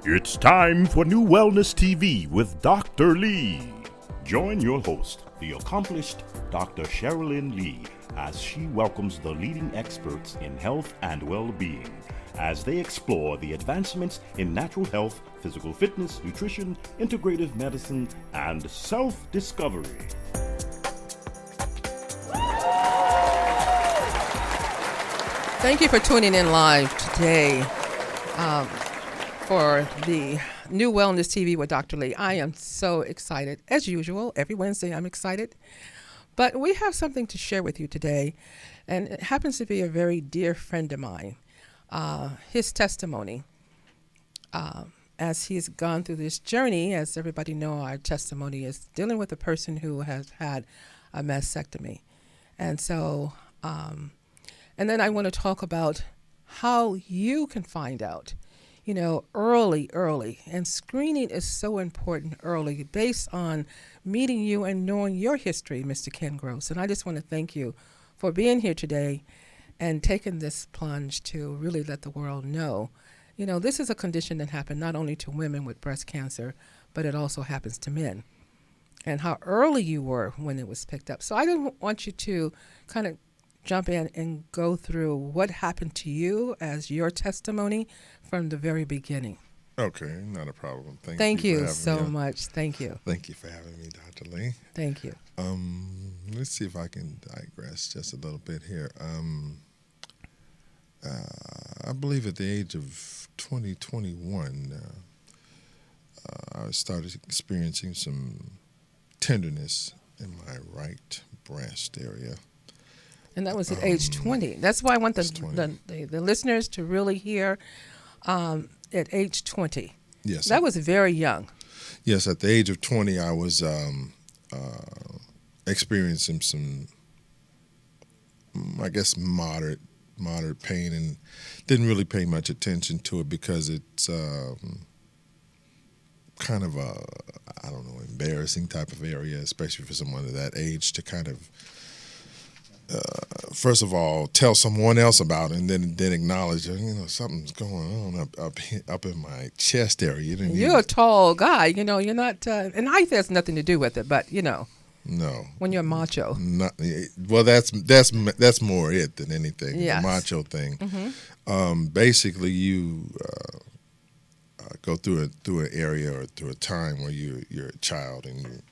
It's time for NuWellness TV with Dr. Lee. Join your host, the accomplished Dr. Cherilyn Lee, as she welcomes the leading experts in health and well-being as they explore the advancements in natural health, physical fitness, nutrition, integrative medicine, and self-discovery. Thank you for tuning in live today for the NuWellness TV with Dr. Lee. I am so excited. As usual, every Wednesday I'm excited. But we have something to share with you today, and it happens to be a very dear friend of mine. His testimony, as he's gone through this journey, as everybody know, our testimony is dealing with a person who has had a mastectomy. And so, and then I want to talk about how you can find out, early. And screening is so important early based on meeting you and knowing your history, Mr. Ken Gross. And I just want to thank you for being here today and taking this plunge to really let the world know. This is a condition that happened not only to women with breast cancer, but it also happens to men. And how early you were when it was picked up. So I didn't want you to kind of jump in and go through what happened to you as your testimony from the very beginning. Okay, not a problem. Thank you so much. Thank you. Thank you for having me, Dr. Lee. Thank you. Let's see if I can digress just a little bit here. I believe at the age of 21, I started experiencing some tenderness in my right breast area. And that was at age 20. That's why I want the listeners to really hear at age 20. Yes. That was very young. Yes, at the age of 20, I was experiencing some, I guess, moderate pain, and didn't really pay much attention to it because it's kind of a, embarrassing type of area, especially for someone of that age to kind of, first of all, tell someone else about it, and then acknowledge, something's going on up in my chest area. You're a tall guy, you're not, and height has nothing to do with it, but No. When you're macho. Well, that's more it than anything. Yes. The macho thing. Mm-hmm. Basically, you go through an area or through a time where you're a child and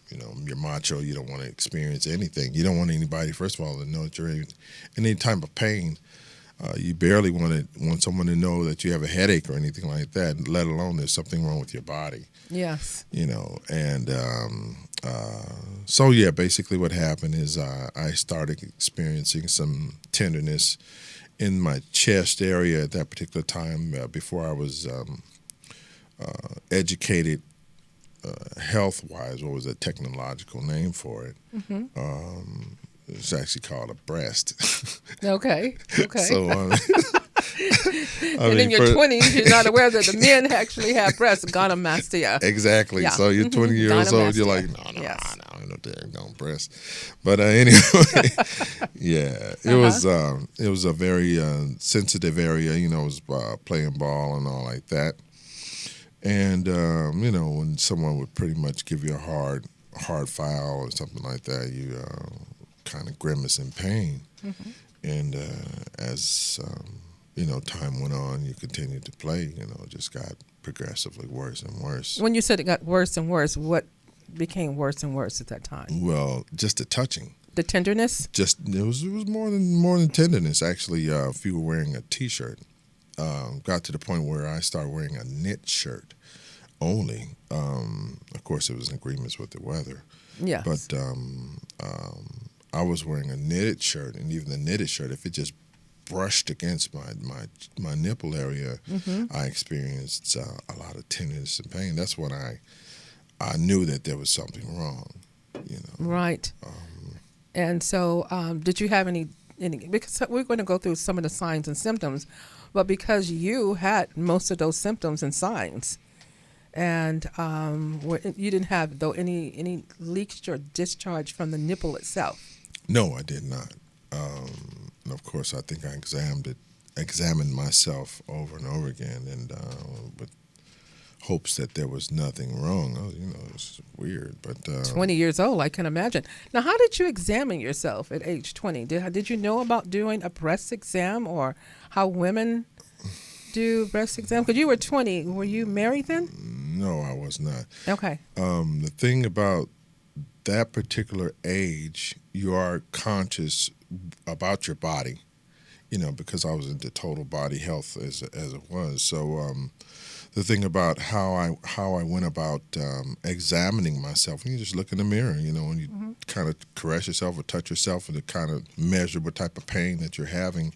you're macho. You don't want to experience anything. You don't want anybody, first of all, to know that you're in any type of pain. You barely want someone to know that you have a headache or anything like that, let alone there's something wrong with your body. Yes. And so yeah, basically what happened is I started experiencing some tenderness in my chest area at that particular time before I was educated health-wise. What was a technological name for it? Mm-hmm. It's actually called a breast. Okay. So, and in your 20s, you're not aware that the men actually have breasts, gynecomastia. Exactly. Yeah. So you're 20 years old, you're like, no, Yes. no, daggone breast. But anyway, yeah, it was a very sensitive area. It was playing ball and all like that. And when someone would pretty much give you a hard foul or something like that, you kind of grimace in pain. Mm-hmm. And as time went on, you continued to play. It just got progressively worse and worse. When you said it got worse and worse, what became worse and worse at that time? Well, just the touching. The tenderness? It was more than tenderness. Actually, if you were wearing a T-shirt, got to the point where I started wearing a knit shirt only. Of course, it was in agreement with the weather. Yes. But I was wearing a knitted shirt, and even the knitted shirt, if it just brushed against my nipple area, mm-hmm. I experienced a lot of tenderness and pain. That's when I knew that there was something wrong. Right. And so, did you have any? Because we're going to go through some of the signs and symptoms, but because you had most of those symptoms and signs, and you didn't have any leakage or discharge from the nipple itself. No, I did not. And of course, I think I examined myself over and over again, and with hopes that there was nothing wrong. It's weird, but 20 years old, I can imagine. Now, how did you examine yourself at age 20? Did you know about doing a breast exam or how women do breast exam? Because you were 20. Were you married then? No, I was not. Okay. The thing about that particular age, you are conscious about your body, because I was into total body health as it was. So the thing about how I went about examining myself, and you just look in the mirror, and you kind of caress yourself or touch yourself and to kind of measure what type of pain that you're having,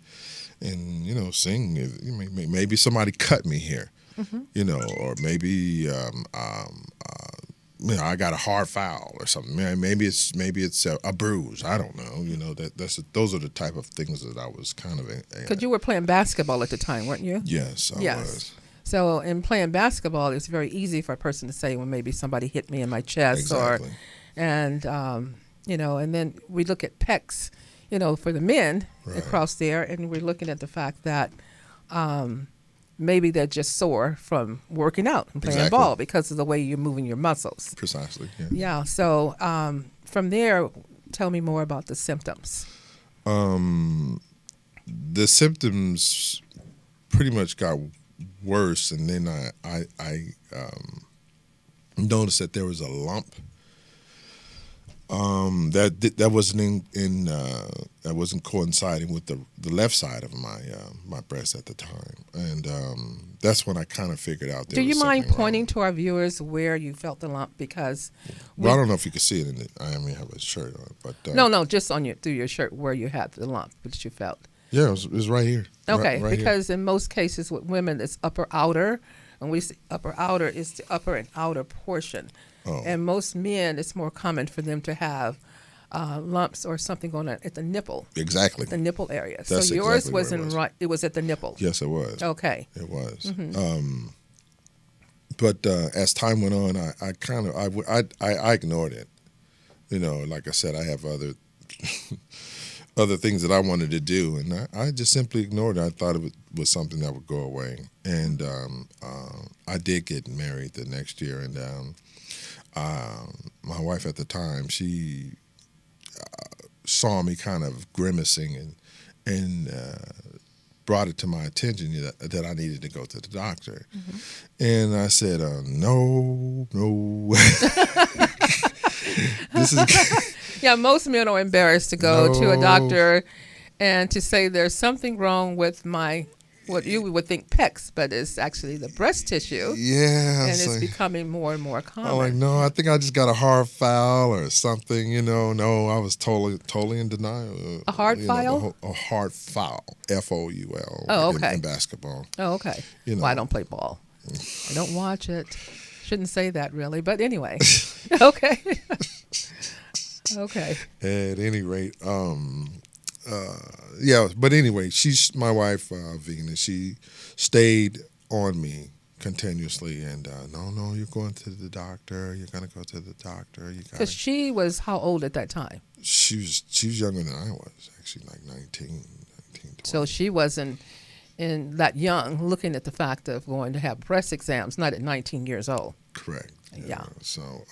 and seeing if, maybe somebody cut me here, or maybe I got a hard foul or something. Maybe it's a bruise. I don't know. Those are the type of things that I was kind of. Because you were playing basketball at the time, weren't you? Yes, I was. So in playing basketball, it's very easy for a person to say, well, maybe somebody hit me in my chest, exactly. and then we look at pecs, for the men across there, and we're looking at the fact that maybe they're just sore from working out and playing ball because of the way you're moving your muscles. Precisely. Yeah. So from there, tell me more about the symptoms. The symptoms pretty much got worse, and then I noticed that there was a lump that wasn't that wasn't coinciding with the left side of my breast at the time, and that's when I kind of figured out. Do you mind pointing to our viewers where you felt the lump? Because I don't know if you can see it I have a shirt on, but no, just through your shirt where you had the lump that you felt. Yeah, it was right here. Okay, right because here. In most cases with women, it's upper outer, and we see upper outer is the upper and outer portion. Oh. And most men, it's more common for them to have lumps or something going on at the nipple. Exactly. The nipple area. That's so yours exactly wasn't right. It was at the nipple. Yes, it was. Okay. It was. Mm-hmm. But as time went on, I ignored it. Like I said, I have other things that I wanted to do, and I just simply ignored it. I thought it was something that would go away, and I did get married the next year, and my wife at the time, she saw me kind of grimacing and brought it to my attention that I needed to go to the doctor. Mm-hmm. And I said, no. This is... Yeah, most men are embarrassed to go to a doctor and to say there's something wrong with what you would think pecs, but it's actually the breast tissue. Yeah. And it's becoming more and more common. I'm like, no, I think I just got a hard foul or something, No, I was totally in denial. A hard foul? A hard foul, F-O-U-L. Oh, okay. In basketball. Oh, okay. Well, I don't play ball. I don't watch it. Shouldn't say that, really. But anyway. Okay. Okay. At any rate, but anyway, she's my wife, Vina. She stayed on me continuously, and no, you're going to the doctor. You're gonna go to the doctor. Because she was how old at that time? She was younger than I was, actually, like 19, 20. So she wasn't in that young, looking at the fact of going to have breast exams, not at 19 years old. Correct. Yeah. So,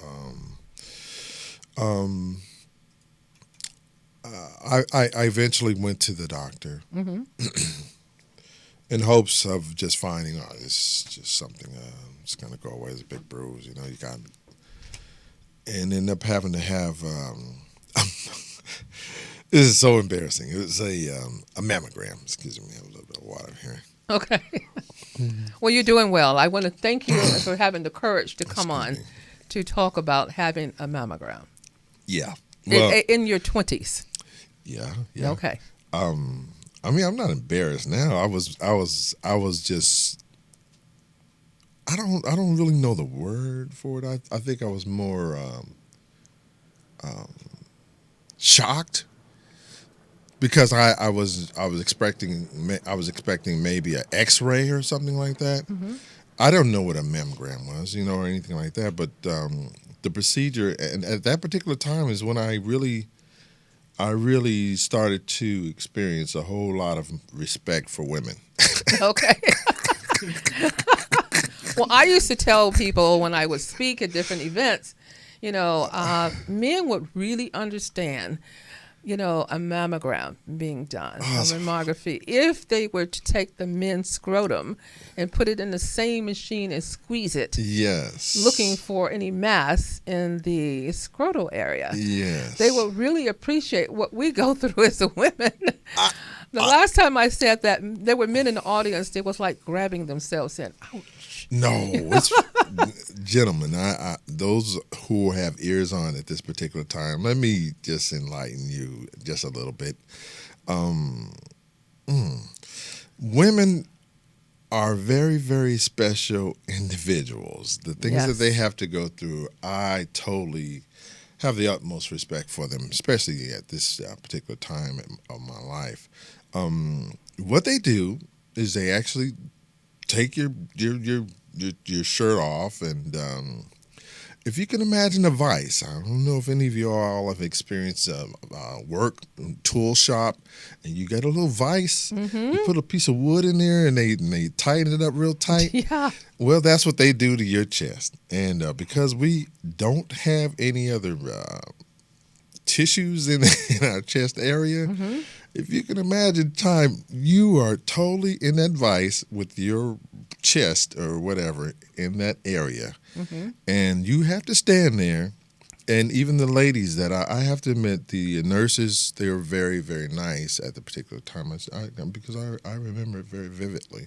I eventually went to the doctor in hopes of just finding out it's just something it's going to go away. It's a big bruise, you got, and ended up having to have. This is so embarrassing. It was a mammogram. Excuse me, I have a little bit of water here. Okay. Well, you're doing well. I want to thank you for having the courage to come on to talk about having a mammogram. Yeah. Well, in your 20s. Yeah. Okay. I'm not embarrassed now. I was just. I don't really know the word for it. I think I was more shocked because I was expecting maybe an X-ray or something like that. Mm-hmm. I don't know what a mammogram was, or anything like that. But the procedure, and at that particular time, is when I really started to experience a whole lot of respect for women. Okay. Well, I used to tell people when I would speak at different events, men would really understand, a mammogram being done, a mammography, if they were to take the men's scrotum and put it in the same machine and squeeze it. Yes. Looking for any mass in the scrotal area. Yes. They will really appreciate what we go through as women. The last time I said that, there were men in the audience, they was like grabbing themselves in. Ouch. No, it's, gentlemen, I those who have ears on at this particular time, let me just enlighten you just a little bit. Women are very, very special individuals. The things that they have to go through, I totally have the utmost respect for them, especially at this particular time of my life. What they do is they actually take your shirt off, and if you can imagine a vise, I don't know if any of you all have experienced work tool shop, and you got a little vise. You put a piece of wood in there, and they tighten it up real tight. Yeah. Well, that's what they do to your chest, and because we don't have any other tissues in our chest area. If you can imagine time, you are totally in that vise with your chest or whatever in that area. And you have to stand there. And even the ladies that I have to admit, the nurses, they were very, very nice at the particular time because I remember it very vividly.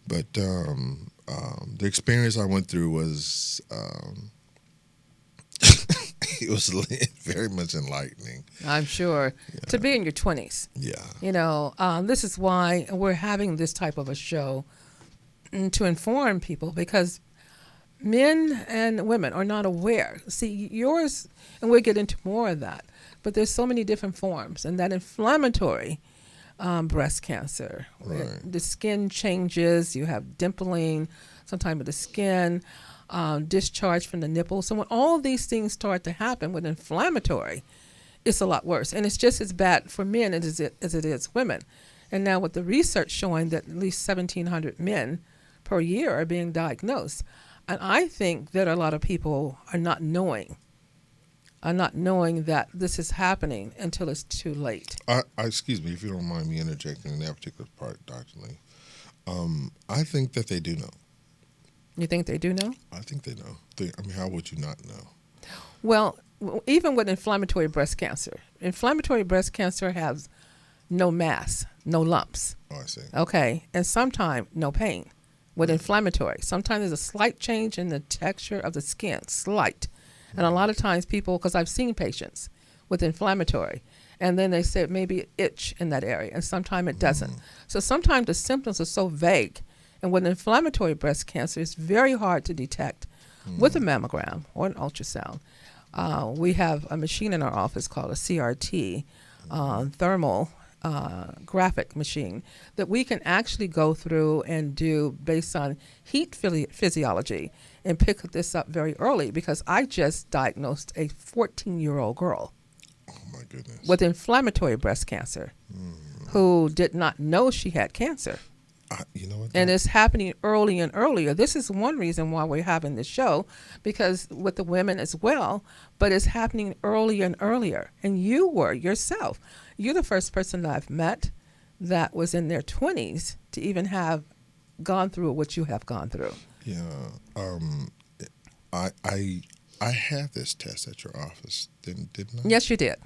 But the experience I went through was... it was very much enlightening. I'm sure. Yeah. To be in your 20s. Yeah. This is why we're having this type of a show to inform people, because men and women are not aware. See, yours, and we'll get into more of that, but there's so many different forms, and that inflammatory breast cancer, the skin changes, you have dimpling, sometimes of the skin, discharge from the nipple. So when all these things start to happen with inflammatory, it's a lot worse. And it's just as bad for men as it is women. And now with the research showing that at least 1,700 men per year are being diagnosed. And I think that a lot of people are not knowing that this is happening until it's too late. Excuse me, if you don't mind me interjecting in that particular part, Dr. Lee. I think that they do know. You think they do know? I think they know. How would you not know? Well, even with inflammatory breast cancer has no mass, no lumps. Oh, I see. Okay, and sometimes no pain with inflammatory. Sometimes there's a slight change in the texture of the skin, slight. And a lot of times people, because I've seen patients with inflammatory, and then they say maybe itch in that area, and sometimes it doesn't. So sometimes the symptoms are so vague. And with inflammatory breast cancer, it's very hard to detect with a mammogram or an ultrasound. We have a machine in our office called a CRT, thermal graphic machine, that we can actually go through and do based on heat physiology and pick this up very early, because I just diagnosed a 14-year-old girl with inflammatory breast cancer who did not know she had cancer. You know what? And it's happening early and earlier. This is one reason why we're having this show, because with the women as well, but it's happening earlier and earlier. And you were yourself. You're the first person that I've met that was in their 20s to even have gone through what you have gone through. Yeah. I had this test at your office, didn't I? Yes, you did.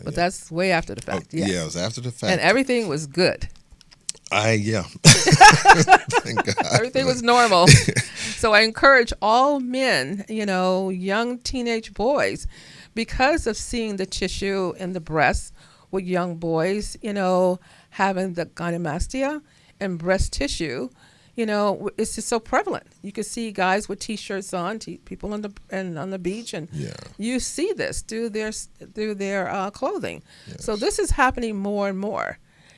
But that's way after the fact. Yeah, it was after the fact. And everything was good. Yeah. Thank God. Everything was normal. So I encourage all men, young teenage boys, because of seeing the tissue in the breast with young boys, having the gynecomastia and breast tissue, it's just so prevalent. You can see guys with T-shirts on, people on the beach, and you see this through their clothing. Yes. So this is happening more and more.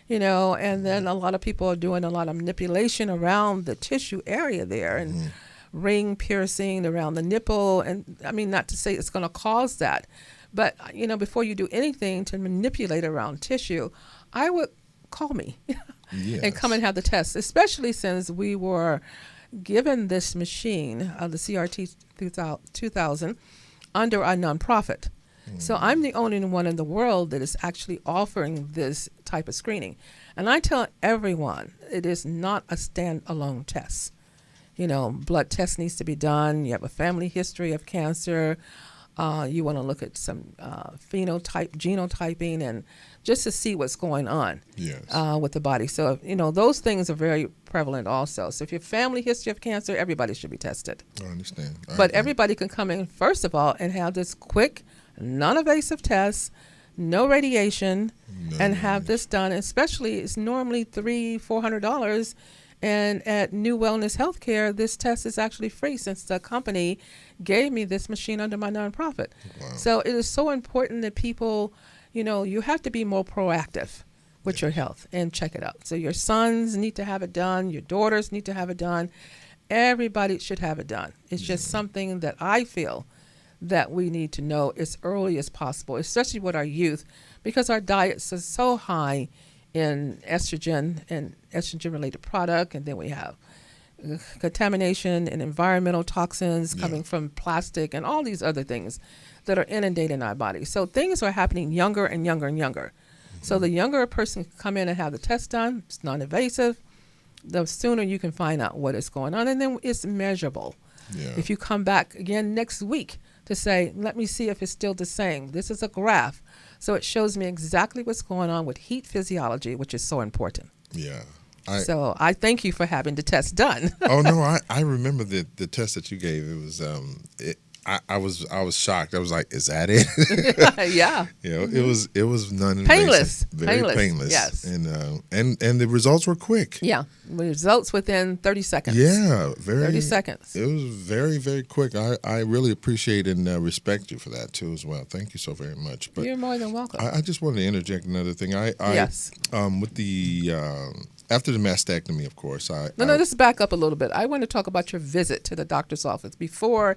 And then a lot of people are doing a lot of manipulation around the tissue area there, and ring piercing around the nipple. And I mean, not to say it's going to cause that, but, before you do anything to manipulate around tissue, I would call me and come and have the test, especially since we were given this machine, the CRT 2000, under our nonprofit. So I'm the only one in the world that is actually offering this type of screening. And I tell everyone it is not a standalone test. You know, blood test needs to be done. You have a family history of cancer. You want to look at some genotyping, and just to see what's going on with the body. So, you know, those things are very prevalent also. So if you have family history of cancer, everybody should be tested. I understand. But everybody can come in, first of all, and have this quick, non-invasive test, no radiation, and have this done. Especially, it's normally $300-400. And at NuWellness Healthcare, this test is actually free since the company gave me this machine under my nonprofit. Wow. So it is so important that people, you know, you have to be more proactive with your health and check it out. So your sons need to have it done. Your daughters need to have it done. Everybody should have it done. It's just something that I feel that we need to know as early as possible, especially with our youth, because our diets are so high in estrogen and estrogen-related product, and then we have contamination and environmental toxins coming from plastic and all these other things that are inundating our body. So things are happening younger and younger and younger. So the younger a person can come in and have the test done, it's non-invasive, the sooner you can find out what is going on, and then it's measurable. If you come back again next week to say, let me see if it's still the same. This is a graph. So it shows me exactly what's going on with heat physiology, which is so important. So I thank you for having the test done. Oh no, I remember the test that you gave. It was I was shocked. I was like, is that it? Yeah. You know, it was non-invasive, painless, very painless. Yes. And the results were quick. Yeah, results within 30 seconds. Yeah, 30 seconds. It was very, very quick. I really appreciate and respect you for that too as well. Thank you so very much. But you're more than welcome. I just wanted to interject another thing. Yes. With the after the mastectomy, of course. Let's back up a little bit. I want to talk about your visit to the doctor's office before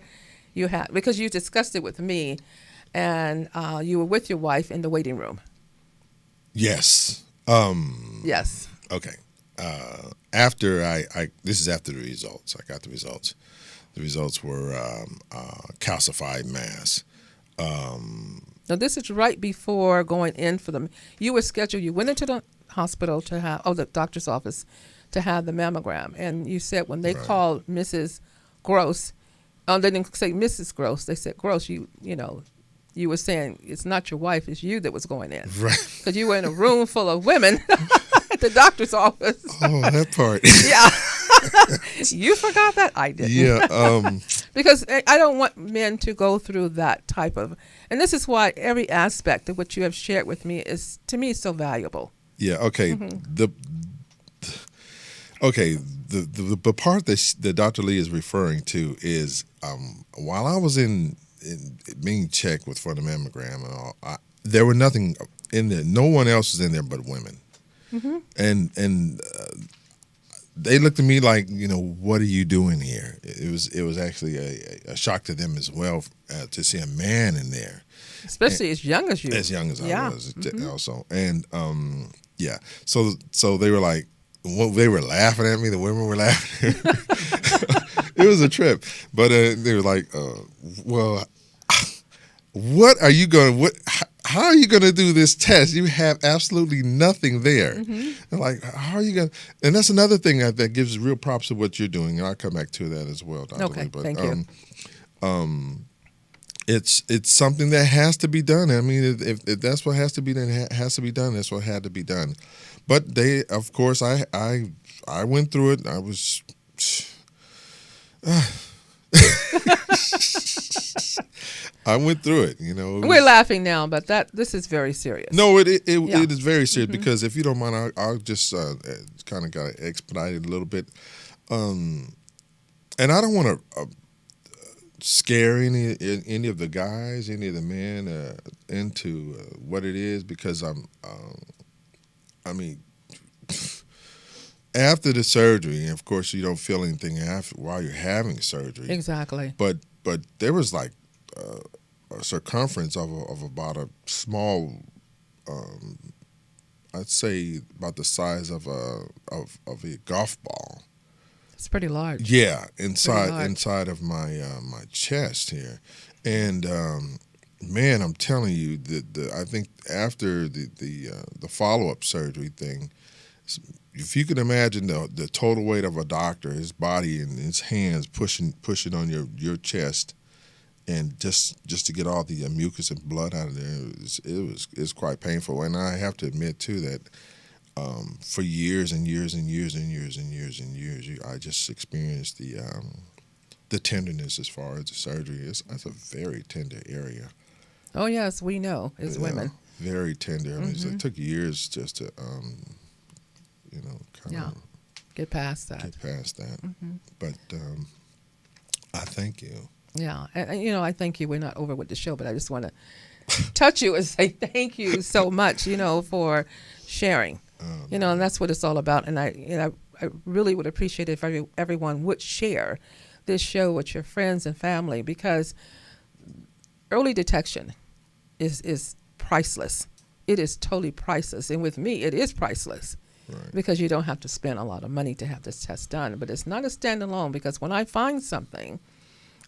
you had, because you discussed it with me, and you were with your wife in the waiting room. Yes. Yes. Okay. After this is after the results. I got the results. The results were calcified mass. Now this is right before going in for them. You were scheduled. You went into the hospital to have, the doctor's office, to have the mammogram, and you said when they called Mrs. Gross, they didn't say Mrs. Gross. They said Gross. You know, you were saying it's not your wife, it's you that was going in, right? Because you were in a room full of women at the doctor's office. Oh, that part. Yeah. You forgot that? I didn't. Yeah. Because I don't want men to go through that type of, and this is why every aspect of what you have shared with me is, to me, so valuable. Yeah. Okay. The part that Dr. Lee is referring to is while I was in being checked for the mammogram and all, there were nothing in there. No one else was in there but women, and they looked at me like, you know, what are you doing here? It was actually a shock to them as well to see a man in there, especially as young as you. As young as I was, also, and yeah. So they were like, they were laughing at me. The women were laughing. It was a trip, but they were like, well, what are you going to, how are you going to do this test? You have absolutely nothing there. And like, how are you going to, and that's another thing that gives real props to what you're doing. And I'll come back to that as well, Dr. Lee. But, thank you. It's something that has to be done. I mean, if that's what has to be done, it has to be done. That's what had to be done. But they, of course, I went through it. I was, I went through it. You know, we're laughing now, but this is very serious. No, it is very serious because if you don't mind, I'll just kind of got to expedite it a little bit, and I don't want to scare any of the guys, any of the men into what it is, because I mean, after the surgery, of course, you don't feel anything while you're having surgery. Exactly. But there was like a circumference of about a small, I'd say about the size of a golf ball. It's pretty large. Yeah, Pretty large. inside of my my chest here, and man, I'm telling you that I think after the follow up surgery thing, if you can imagine the total weight of a doctor, his body and his hands pushing on your chest, and just to get all the mucus and blood out of there, it's quite painful. And I have to admit too that for years and years and years and years and years and years, I just experienced the tenderness as far as the surgery. It's a very tender area. Oh yes, we know as women. Very tender. I mean, it took years just to kind of get past that. But I thank you. Yeah, and I thank you. We're not over with the show, but I just want to touch you and say thank you so much, for sharing. And that's what it's all about. And I really would appreciate it if everyone would share this show with your friends and family, because early detection is priceless. It is totally priceless. And with me, it is priceless. Right. Because you don't have to spend a lot of money to have this test done. But it's not a standalone, because when I find something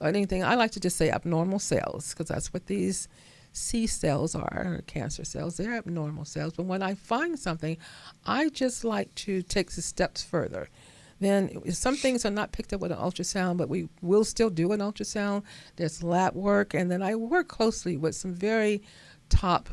or anything, I like to just say abnormal cells, because that's what these C cells are, or cancer cells. They're abnormal cells. But when I find something, I just like to take the steps further. Then some things are not picked up with an ultrasound, but we will still do an ultrasound. There's lab work, and then I work closely with some very top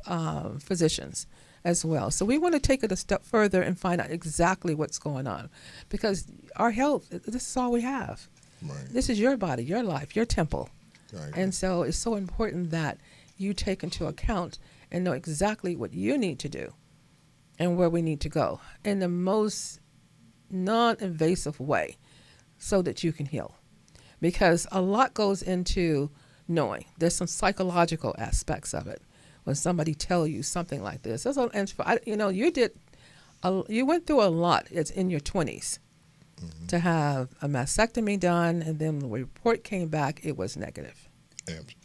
physicians as well. So we want to take it a step further and find out exactly what's going on, because our health, this is all we have. Right. This is your body, your life, your temple. Right. And so it's so important that you take into account and know exactly what you need to do and where we need to go in the most non-invasive way so that you can heal. Because a lot goes into knowing. There's some psychological aspects of it. When somebody tell you something like this, you went through a lot. It's in your 20s to have a mastectomy done, and then the report came back. It was negative.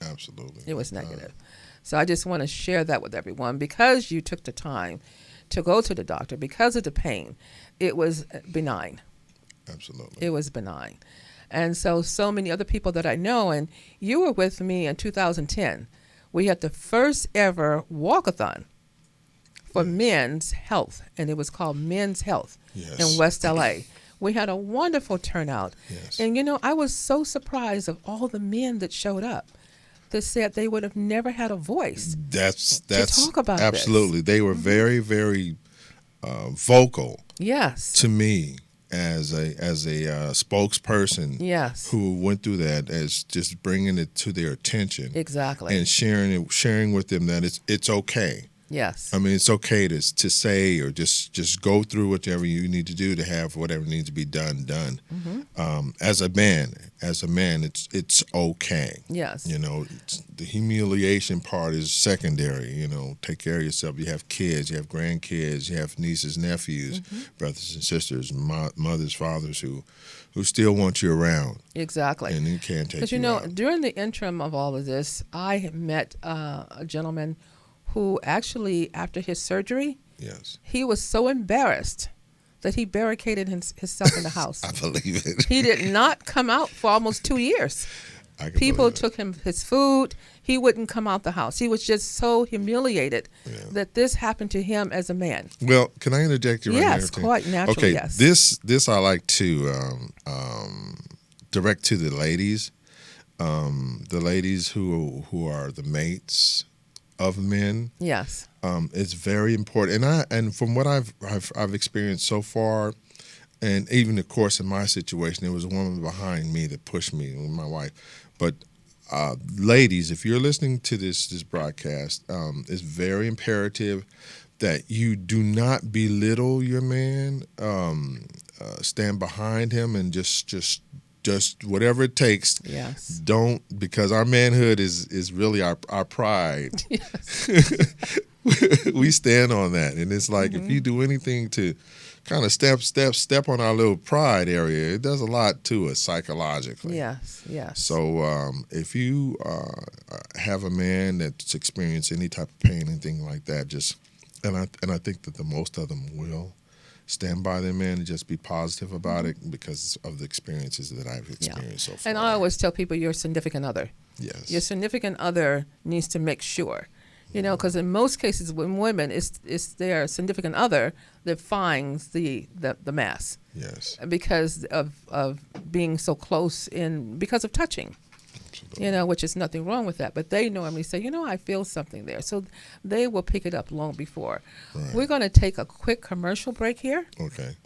Absolutely. It was negative. So I just want to share that with everyone, because you took the time to go to the doctor because of the pain. It was benign. Absolutely. It was benign. And so many other people that I know, and you were with me in 2010. We had the first ever walkathon for men's health, and it was called Men's Health in West LA. We had a wonderful turnout. Yes. And, I was so surprised of all the men that showed up that said they would have never had a voice That's to talk about absolutely. this. They were very, very vocal. Yes. To me, as a spokesperson, Yes. who went through that, as just bringing it to their attention, Exactly. and sharing with them that it's okay. Yes. I mean, it's okay to say, or just go through whatever you need to do to have whatever needs to be done. As a man, it's okay. Yes. The humiliation part is secondary. Take care of yourself. You have kids, you have grandkids, you have nieces, nephews, brothers and sisters, mothers, fathers who still want you around. Exactly. And you can't take you out. During the interim of all of this, I met a gentleman who actually, after his surgery, Yes, he was so embarrassed that he barricaded himself in the house. I believe it. He did not come out for almost 2 years. People took him his food. He wouldn't come out the house. He was just so humiliated that this happened to him as a man. Well, can I interject you right there? Yes, quite naturally, okay, yes. This I like to direct to the ladies. The ladies who are the mates of men. Yes. It's very important. And from what I've experienced so far, and even of course in my situation, there was a woman behind me that pushed me, my wife. But ladies, if you're listening to this broadcast, it's very imperative that you do not belittle your man. Stand behind him and just whatever it takes. Yes. Don't, because our manhood is really our pride. Yes. We stand on that, and it's like if you do anything to kind of step on our little pride area, it does a lot to us psychologically. Yes. Yes. So if you have a man that's experienced any type of pain, anything like that, and I think that the most of them will, stand by them in and just be positive about it because of the experiences that I've experienced so far. And I always tell people your significant other. Yes. Your significant other needs to make sure, because in most cases with women, it's their significant other that finds the mass. Yes. Because of being so close because of touching. Absolutely. Which is nothing wrong with that. But they normally say, I feel something there. So they will pick it up long before. Right. We're going to take a quick commercial break here. Okay.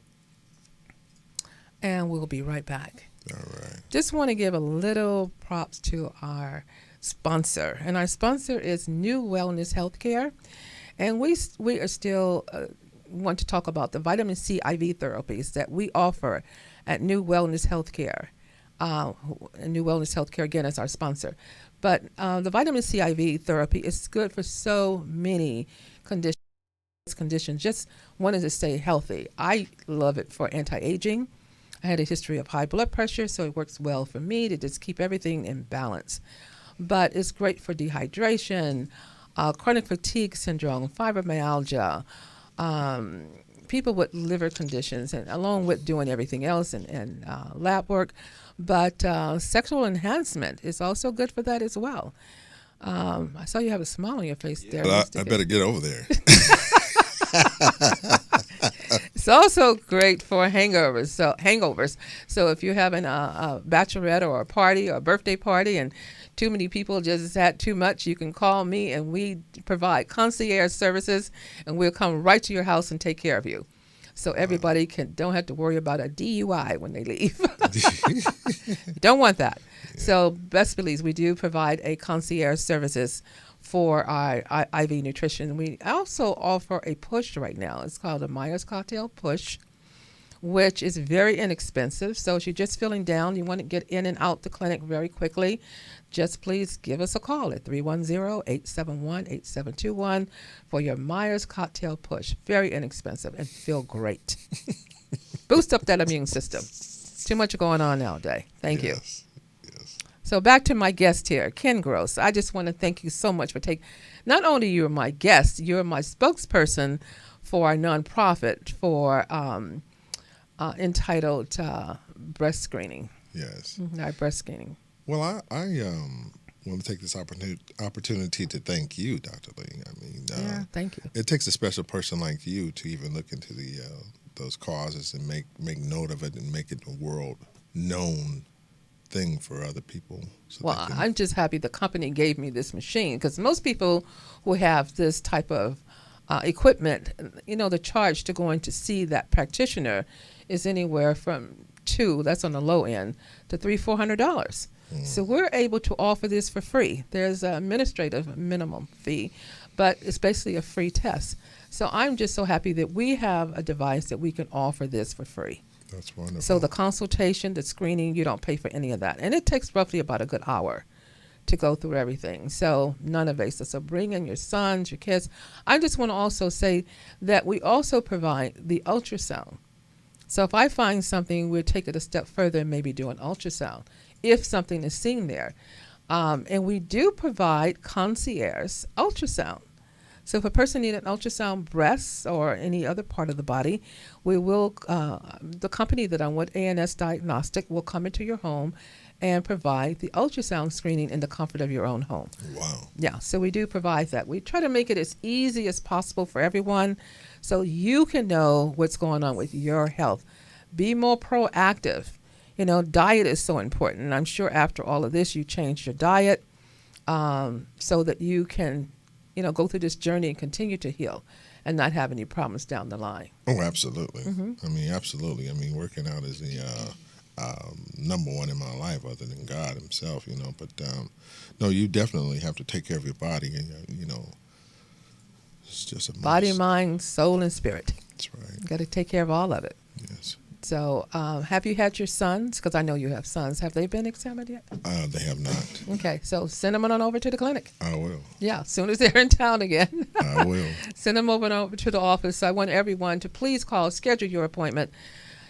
And we'll be right back. All right. Just want to give a little props to our sponsor. And our sponsor is NuWellness Healthcare. And we are still want to talk about the vitamin C IV therapies that we offer at NuWellness Healthcare. NuWellness Healthcare, again, is our sponsor. But the vitamin C IV therapy is good for so many conditions. Just wanted to stay healthy. I love it for anti-aging. I had a history of high blood pressure, so it works well for me to just keep everything in balance. But it's great for dehydration, chronic fatigue syndrome, fibromyalgia, people with liver conditions, and along with doing everything else and lab work. But sexual enhancement is also good for that as well. I saw you have a smile on your face there. But I better get over there. It's also great for hangovers. So if you're having a bachelorette or a party or a birthday party and too many people just had too much, you can call me and we provide concierge services and we'll come right to your house and take care of you. So everybody don't have to worry about a DUI when they leave. Don't want that. Yeah. So best believe we do provide a concierge services for our IV nutrition. We also offer a push right now. It's called a Myers Cocktail Push, which is very inexpensive. So if you're just feeling down, you want to get in and out the clinic very quickly, just please give us a call at 310-871-8721 for your Myers Cocktail Push. Very inexpensive and feel great. Boost up that immune system. Too much going on nowadays. Thank you. Yes. So back to my guest here, Ken Gross. I just want to thank you so much for not only you're my guest, you're my spokesperson for our nonprofit for entitled breast screening. Yes. Our breast screening. Well, I want to take this opportunity to thank you, Dr. Lee. I mean, thank you. It takes a special person like you to even look into those causes and make note of it and make it a world known thing for other people. So well, I'm just happy the company gave me this machine, because most people who have this type of equipment, the charge to going to see that practitioner is anywhere from that's on the low end, to $300-400. So we're able to offer this for free. There's an administrative minimum fee, but it's basically a free test. So I'm just so happy that we have a device that we can offer this for free. That's wonderful. So the consultation, the screening, you don't pay for any of that. And it takes roughly about a good hour to go through everything. So non-invasive. So bring in your sons, your kids. I just want to also say that we also provide the ultrasound. So if I find something, we'll take it a step further and maybe do an ultrasound if something is seen there. And we do provide concierge ultrasound. So if a person needs an ultrasound breast or any other part of the body, we will, the company that I'm with, ANS Diagnostic, will come into your home and provide the ultrasound screening in the comfort of your own home. Wow. Yeah, so we do provide that. We try to make it as easy as possible for everyone so you can know what's going on with your health. Be more proactive. Diet is so important. And I'm sure after all of this, you changed your diet so that you can go through this journey and continue to heal and not have any problems down the line. Oh, absolutely. Mm-hmm. I mean, absolutely. I mean, working out is the number one in my life other than God himself, But, no, you definitely have to take care of your body. And, it's just a must. Body, mind, soul, and spirit. That's right. You got to take care of all of it. Yes. So have you had your sons? Because I know you have sons. Have they been examined yet? They have not. Okay, so send them on over to the clinic. I will. Yeah, as soon as they're in town again. I will. Send them over to the office. I want everyone to please call, schedule your appointment.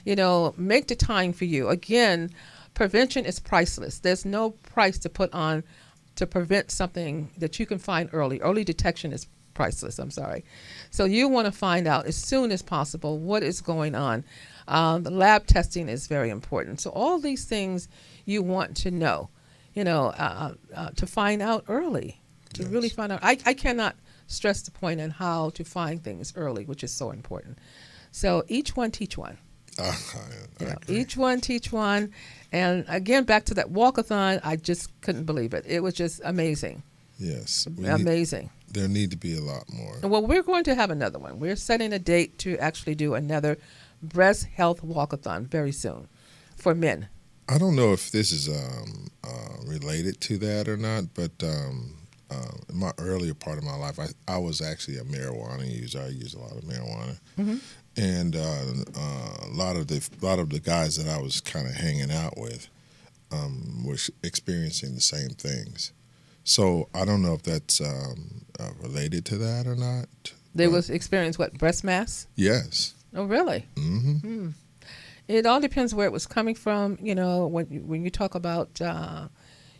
Make the time for you. Again, prevention is priceless. There's no price to put on to prevent something that you can find early. Early detection is priceless. I'm sorry. So you want to find out as soon as possible what is going on. The lab testing is very important. So all these things you want to know, to find out early, to really find out. I cannot stress the point on how to find things early, which is so important. So each one teach one. Each one teach one. And again, back to that walkathon, I just couldn't believe it. It was just amazing. Yes. Amazing. There need to be a lot more. Well, we're going to have another one. We're setting a date to actually do another breast health walkathon very soon for men. I don't know if this is related to that or not, but in my earlier part of my life, I was actually a marijuana user. I used a lot of marijuana. Mm-hmm. And a lot of the guys that I was kind of hanging out with were experiencing the same things. So I don't know if that's related to that or not. They was experience what, breast mass? Yes. Oh, really? Mm-hmm. It all depends where it was coming from. When you talk about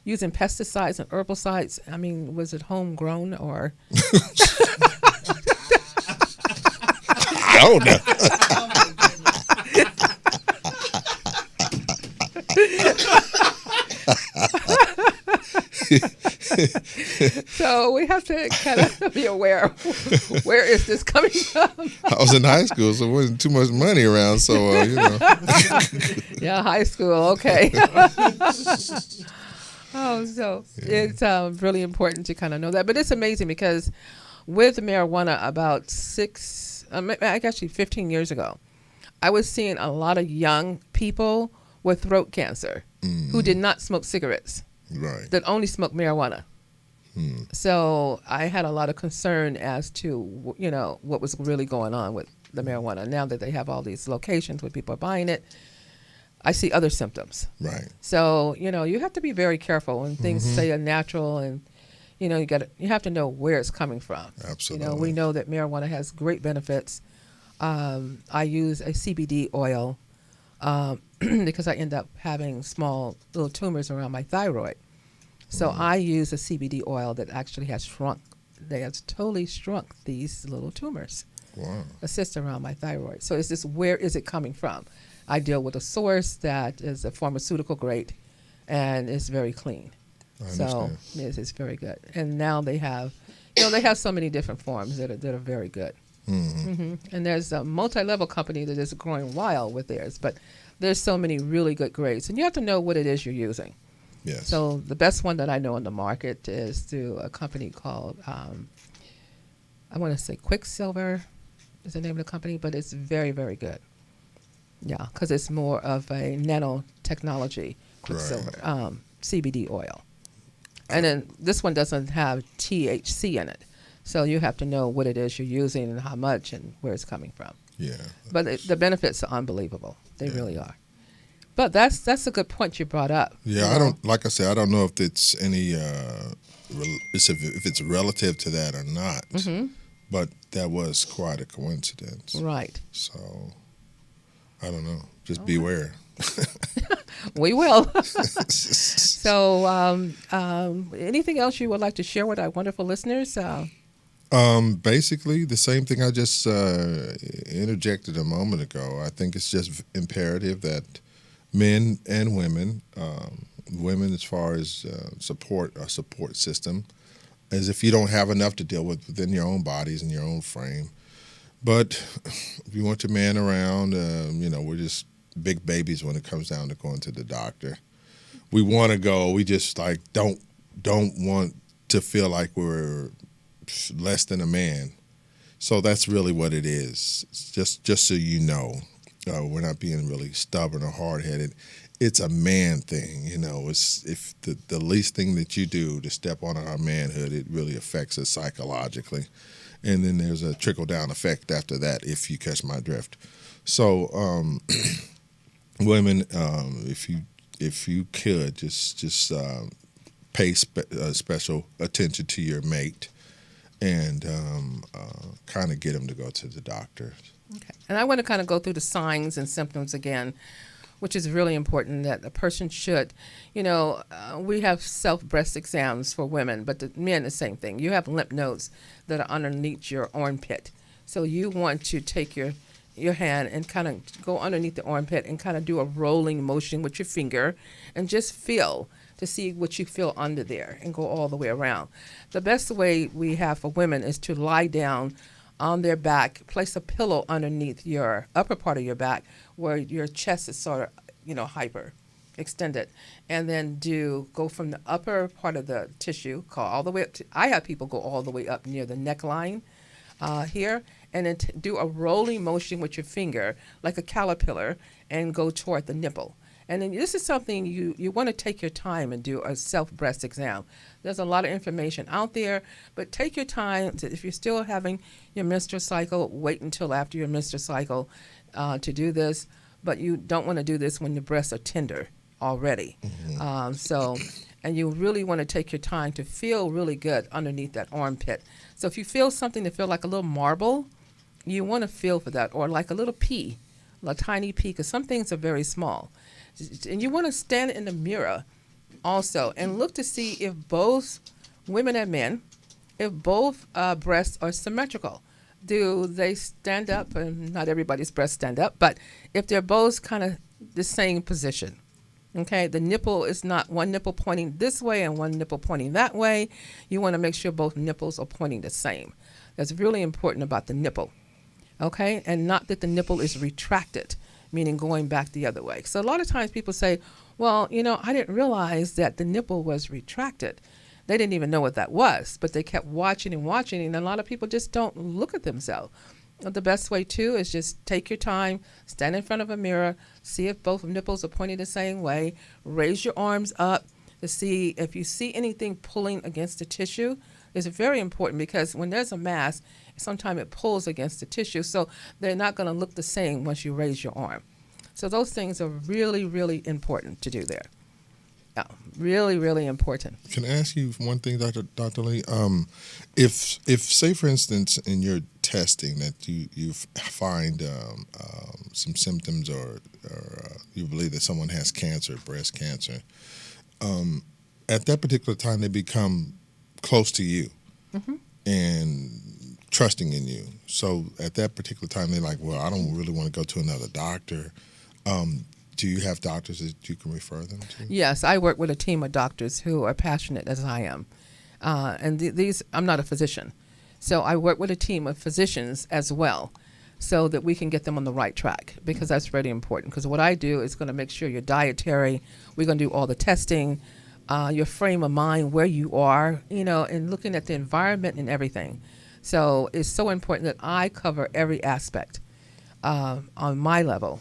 using pesticides and herbicides, I mean, was it homegrown or? I don't know. So we have to kind of be aware of where is this coming from. I was in high school, so there wasn't too much money around, so Yeah, high school, okay. It's really important to kind of know that. But it's amazing because with marijuana about 15 years ago, I was seeing a lot of young people with throat cancer who did not smoke cigarettes, right, that only smoked marijuana. So I had a lot of concern as to, what was really going on with the marijuana. Now that they have all these locations where people are buying it, I see other symptoms. Right. So, you have to be very careful when things say are natural, and, you have to know where it's coming from. Absolutely. We know that marijuana has great benefits. I use a CBD oil because I end up having small little tumors around my thyroid. So I use a CBD oil that actually has totally shrunk these little tumors. Wow. A cyst around my thyroid. So it's just, where is it coming from? I deal with a source that is a pharmaceutical grade and is very clean. I understand. So it's very good. And now they have so many different forms that are very good. And there's a multi-level company that is growing wild with theirs, but there's so many really good grades, and you have to know what it is you're using. Yes. So the best one that I know in the market is through a company called, I want to say Quicksilver is the name of the company, but it's very, very good. Yeah, because it's more of a nanotechnology Quicksilver, CBD oil. And then this one doesn't have THC in it. So you have to know what it is you're using and how much and where it's coming from. Yeah. But the benefits are unbelievable. They really are. But that's a good point you brought up. Yeah, I don't know if it's any if it's relative to that or not. But that was quite a coincidence. Right. So I don't know. Just beware. We will. So anything else you would like to share with our wonderful listeners? Basically, the same thing I just interjected a moment ago. I think it's just imperative that men and women, women as far as a support system, as if you don't have enough to deal with within your own bodies and your own frame. But if you want your man around, we're just big babies when it comes down to going to the doctor. We want to go. We just don't want to feel like we're less than a man. So that's really what it is. It's just so you know, we're not being really stubborn or hard-headed. It's a man thing, It's if the least thing that you do to step on our manhood, it really affects us psychologically, and then there's a trickle-down effect after that, if you catch my drift. So, women, if you could just pay special attention to your mate, and kind of get them to go to the doctor. Okay. And I want to kind of go through the signs and symptoms again. which is really important that a person should, we have self-breast exams for women, but the men, the same thing. You have lymph nodes that are underneath your armpit. So you want to take your hand and kind of go underneath the armpit and kind of do a rolling motion with your finger and just feel to see what you feel under there and go all the way around. The best way we have for women is to lie down on their back, place a pillow underneath your upper part of your back where your chest is sort of, hyper extended, and then go from the upper part of the tissue, all the way up to, I have people go all the way up near the neckline here, and then do a rolling motion with your finger like a caterpillar and go toward the nipple. And then this is something you want to take your time and do a self-breast exam. There's a lot of information out there, but take your time. If you're still having your menstrual cycle, wait until after your menstrual cycle to do this. But you don't want to do this when the breasts are tender already. And you really want to take your time to feel really good underneath that armpit. So if you feel something that feels like a little marble, you want to feel for that, or like a little pea, a tiny pea, because some things are very small. And you want to stand in the mirror also and look to see if both women and men, if both breasts are symmetrical. Do they stand up? And not everybody's breasts stand up, but if they're both kind of the same position. Okay, the nipple is not one nipple pointing this way and one nipple pointing that way. You want to make sure both nipples are pointing the same. That's really important about the nipple. Okay, and not that the nipple is retracted, meaning going back the other way. So a lot of times people say, well, I didn't realize that the nipple was retracted. They didn't even know what that was, but they kept watching, and a lot of people just don't look at themselves. The best way, too, is just take your time, stand in front of a mirror, see if both nipples are pointing the same way, raise your arms up to see if you see anything pulling against the tissue. It's very important because when there's a mass, sometimes it pulls against the tissue, so they're not going to look the same once you raise your arm. So those things are really, really important to do there. Yeah, really, really important. Can I ask you one thing, Dr. Lee? If say, for instance, in your testing that you find some symptoms or you believe that someone has cancer, breast cancer, at that particular time they become close to you and trusting in you. So at that particular time they're like, well, I don't really want to go to another doctor. Do you have doctors that you can refer them to? Yes, I work with a team of doctors who are passionate as I am. And these, I'm not a physician. So I work with a team of physicians as well so that we can get them on the right track, because that's really important. Because what I do is going to make sure you're dietary. We're going to do all the testing, your frame of mind, where you are, and looking at the environment and everything. So it's so important that I cover every aspect on my level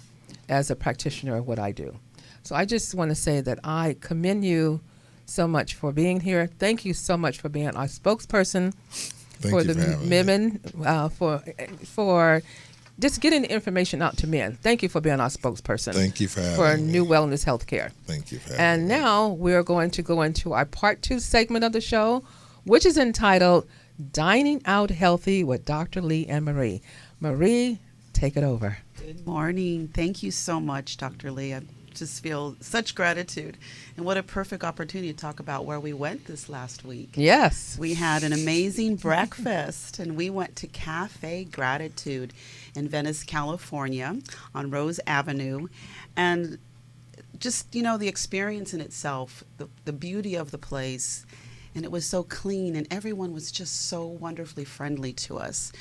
as a practitioner of what I do. So I just want to say that I commend you so much for being here. Thank you so much for being our spokesperson for the women, for just getting the information out to men. Thank you for being our spokesperson. Thank you for having me. NuWellness Healthcare. Thank you for having and me. And now we're going to go into our part 2 segment of the show, which is entitled Dining Out Healthy with Dr. Lee and Marie. Marie, take it over. Good morning. Thank you so much, Dr. Lee. I just feel such gratitude. And what a perfect opportunity to talk about where we went this last week. Yes. We had an amazing breakfast, and we went to Cafe Gratitude in Venice, California on Rose Avenue. And just, the experience in itself, the beauty of the place, and it was so clean, and everyone was just so wonderfully friendly to us.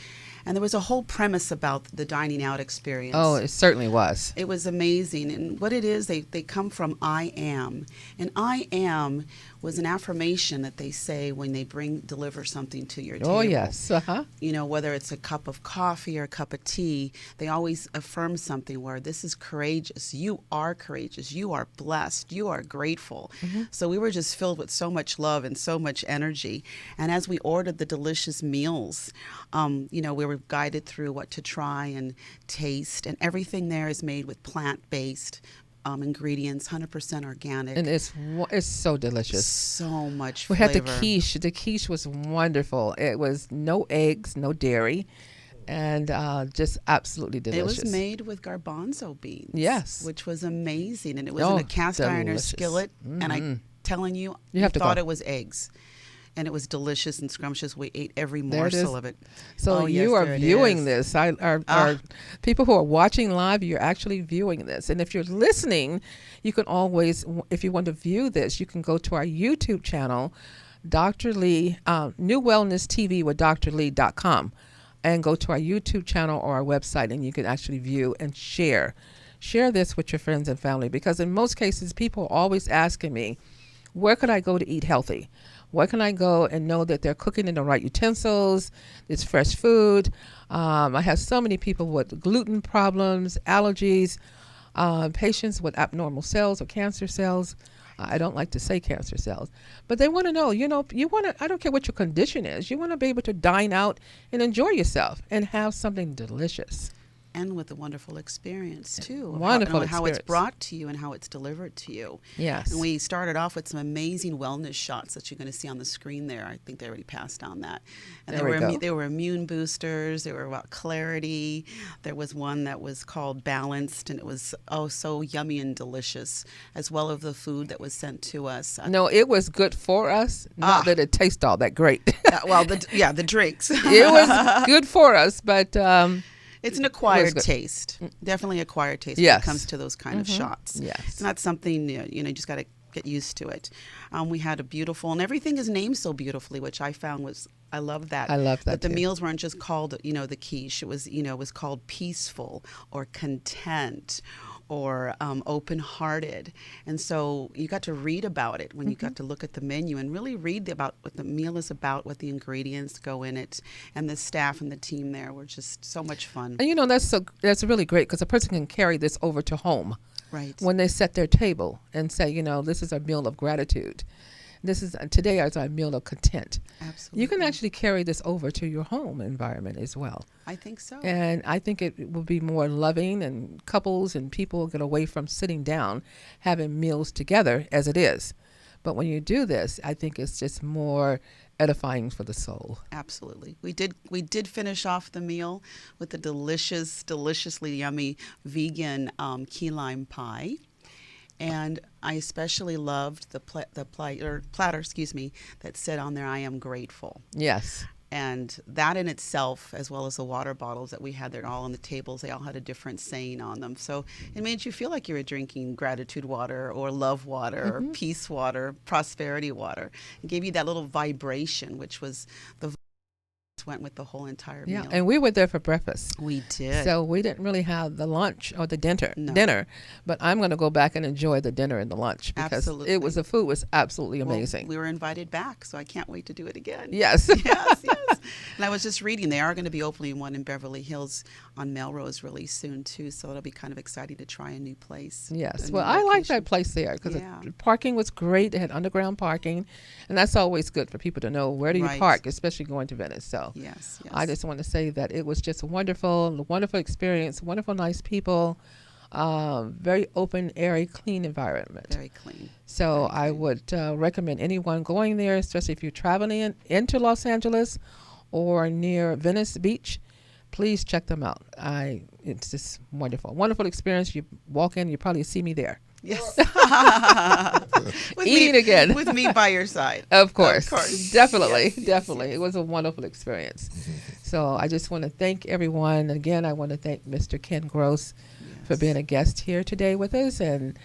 And there was a whole premise about the dining out experience. Oh, it certainly was. It was amazing. And what it is, they come from I am. And I am was an affirmation that they say when they deliver something to your table. Oh, yes. Uh-huh. Whether it's a cup of coffee or a cup of tea, they always affirm something where this is courageous. You are courageous. You are blessed. You are grateful. Mm-hmm. So we were just filled with so much love and so much energy. And as we ordered the delicious meals, we were guided through what to try and taste. And everything there is made with plant-based ingredients, 100% organic. And it's so delicious. So much we flavor. had the quiche. The quiche was wonderful. It was no eggs, no dairy. and just absolutely delicious. It was made with garbanzo beans. Yes. Which was amazing. And it was in a cast iron or delicious. skillet. And I'm telling you, You have to thought go. it was eggs. And it was delicious and scrumptious. We ate every There it is. morsel of it. So Oh, yes, you are there it viewing is. this. Our people who are watching live, you're actually viewing this. And if you're listening, you can always, if you want to view this, you can go to our YouTube channel, Dr. Lee, NuWellness TV with drlee.com, and go to our YouTube channel or our website, and you can actually view and share. Share this with your friends and family, because in most cases, people are always asking me, where could I go to eat healthy? Where can I go and know that they're cooking in the right utensils? It's fresh food. I have so many people with gluten problems, allergies, patients with abnormal cells or cancer cells. I don't like to say cancer cells, but they want to know, you want to, I don't care what your condition is, you want to be able to dine out and enjoy yourself and have something delicious. And with a wonderful experience, too. Wonderful how it's experience. brought to you and how it's delivered to you. Yes. And we started off with some amazing wellness shots that you're going to see on the screen there. I think they already passed on that. And There we go. they were immune boosters. They were about clarity. There was one that was called Balanced, and it was, so yummy and delicious, as well as the food that was sent to us. No, it was good for us, not that it tastes all that great. The drinks. It was good for us, but it's an acquired good. taste. Definitely acquired taste Yes. when it comes to those kind of shots. Yes. It's not something, you just got to get used to it. We had a beautiful, and everything is named so beautifully, which I found was, I love that. I love that the too. meals weren't just called, the quiche. It was, it was called peaceful or content or open-hearted. And so you got to read about it when you got to look at the menu and really read about what the meal is about, what the ingredients go in it. And the staff and the team there were just so much fun. And that's really great, because a person can carry this over to home Right. when they set their table and say, this is a meal of gratitude. Today is our meal of content. Absolutely. You can actually carry this over to your home environment as well. I think so. And I think it will be more loving, and couples and people get away from sitting down having meals together as it is. But when you do this, I think it's just more edifying for the soul. Absolutely. We did finish off the meal with the deliciously yummy vegan key lime pie. And I especially loved the platter, that said on there, "I am grateful." Yes. And that in itself, as well as the water bottles that we had there all on the tables, they all had a different saying on them. So it made you feel like you were drinking gratitude water or love water or peace water, prosperity water. It gave you that little vibration, which was the went with the whole entire Yeah. meal. And we were there for breakfast. We did. So we didn't really have the lunch or the dinner. No. But I'm going to go back and enjoy the dinner and the lunch, because Absolutely. the food was absolutely Well, amazing. we were invited back, so I can't wait to do it again. Yes. yes. And I was just reading, they are going to be opening one in Beverly Hills on Melrose really soon, too. So it'll be kind of exciting to try a new place. Yes. a Well, new I like location. that place there, because Yeah. the parking was great. They had underground parking, and that's always good for people to know where do you Right. park, especially going to Venice. So Yes. I just want to say that it was just a wonderful experience, wonderful, nice people, very open, airy, clean environment. Very clean. So Very I clean. would recommend anyone going there, especially if you're traveling into Los Angeles or near Venice Beach. Please check them out. It's just wonderful experience. You walk in, you probably see me there. Yes. Eating again. With me by your side. Of course. Definitely. Yes, Definitely. It was a wonderful experience. So I just want to thank everyone. Again, I want to thank Mr. Ken Gross for being a guest here today with us and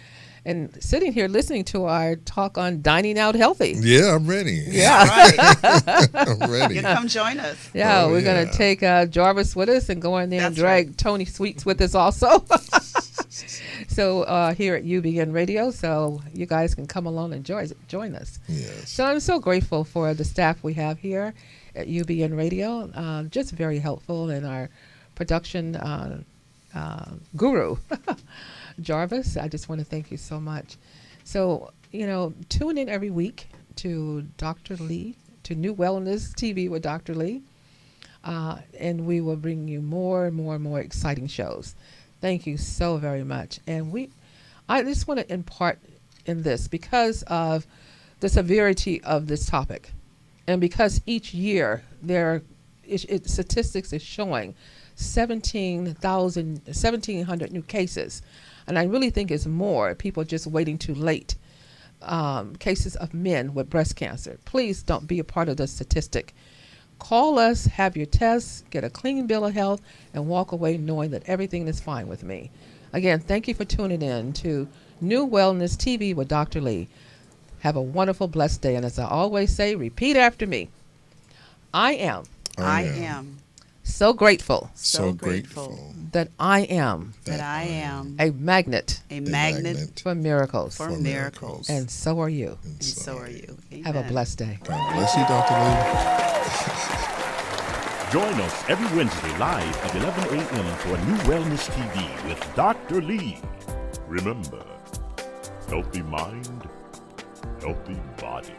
sitting here listening to our talk on dining out healthy. Yeah, I'm ready. Yeah. Right. I'm ready. You come join us. Yeah, Oh, we're going yeah. to take Jarvis with us and go in there and That's drag right. Tony Sweets with us also. So here at UBN Radio, so you guys can come along and join us. Yes. So I'm so grateful for the staff we have here at UBN Radio, just very helpful, in our production guru, Jarvis. I just want to thank you so much. So, tune in every week to Dr. Lee, to NuWellness TV with Dr. Lee, and we will bring you more and more exciting shows. Thank you so very much. And I just want to impart in this, because of the severity of this topic, and because each year there statistics is showing 1,700 new cases. And I really think it's more people just waiting too late. Cases of men with breast cancer. Please don't be a part of the statistic. Call us, have your tests, get a clean bill of health, and walk away knowing that everything is fine with me. Again, thank you for tuning in to New Wellness TV with Dr. Lee. Have a wonderful, blessed day. And as I always say, repeat after me. I am so grateful So grateful that I am that I am a magnet a magnet for miracles. for miracles. And so are you. And so are you. Have a Amen. blessed day. God bless you, Dr. Lee. Join us every Wednesday live at 11 a.m. for New Wellness TV with Dr. Lee. Remember, healthy mind, healthy body.